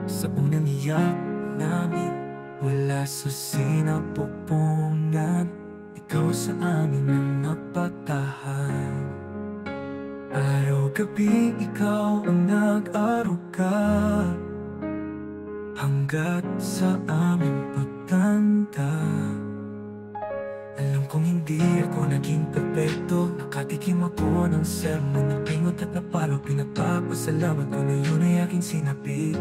Sa unang iyak namin, wala sa sinapupunan, ikaw sa amin ang napatahan. Araw-gabi ikaw ang nag-aruga, hanggat sa aming pagtanda. Alam kong hindi ako naging perfecto, nakatikim ako ng sermon, napingot at napalo. Pinagpapasalamat ko na yun ay aking sinapit,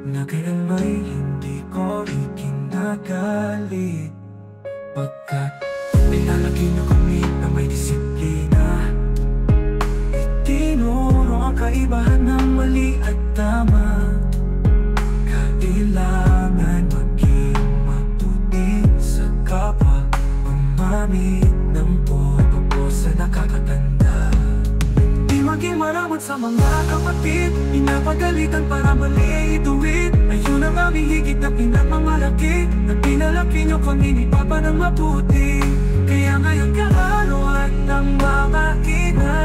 na kailan may hindi ko ikinagalit. Pagkat nilalaki na kami na may disiplina, itinuro ang kaibahan ng mali at tama. Kailangan maging matuti sa kapwa, gumamit ng popo sa nakakatanda. Di maging maramot sa mga kapatid, pinapagalitan para mali ay ituwid. Ayun ang aming higit na pinagmamalaki, na pinalaki nyo kami ni Papa ng mabuti. Kaya ngayon kaarawan ng mga ina,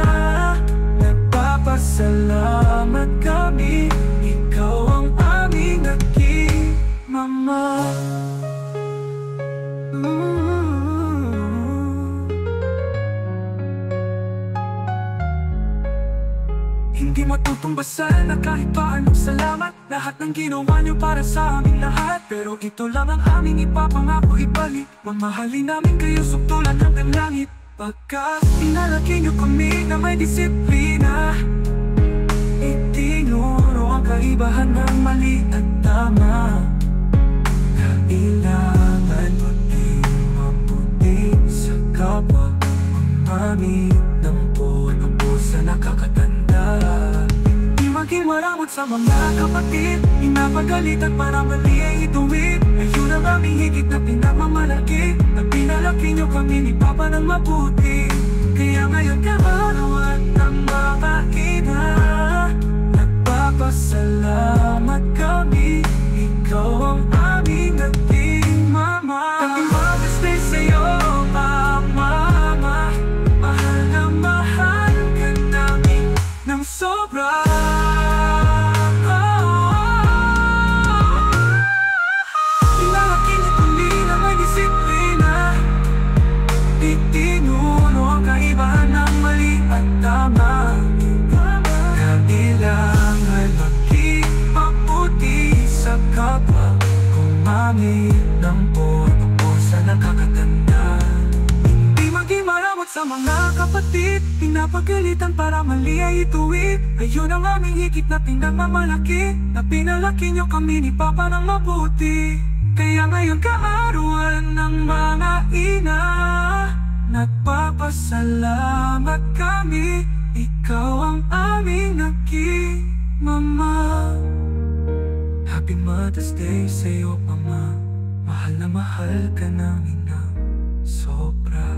nagpapasalamat kami, ikaw ang aming naging mama. Hindi matutumbasan na kahit paanong salamat, lahat ng ginawa niyo para sa aming lahat. Pero ito lang ang aming ipapangako ibalik, mamahalin namin kayo sukdulan hanggang langit. Pagkat inalaki niyo kami na may disiplina, itinuro ang kaibahan ng mali at tama. Kailangan maging mabuti sa kapwa, gumamit ng popo sa nakakatanda. Di maging maramot sa mga kapatid, pinapagalitan para mali ay ituwid. Ayun ang aming higit na pinagmamalaki, na pinalaki nyo kami ni Papa ng mabuti. Kaya ngayon kaarawan ng mga ina, nagpapasalamat kami, ikaw ang aming naging mama. Happy Mother's Day sa'yo, mama. Mahal na mahal ka namin ng sobra. Pinalaki niyo kami na may disiplina, itinuro ang kaibahan ng mali at tama. Kailangan maging mabuti sa kapwa, gumamit ng popo sa nakakatanda. Hindi maging maramot sa mga kapatid, pinapagalitan para mali ay ituwid. Ayun ang aming higit na pinagmamalaki, na pinalaki nyo kami ni Papa ng mabuti. Kaya ngayon kaarawan ng mga ina, nagpapasalamat kami, ikaw ang aming naging mama. Happy Mother's Day sa'yo, Mama. Mahal na mahal ka namin ng sobra.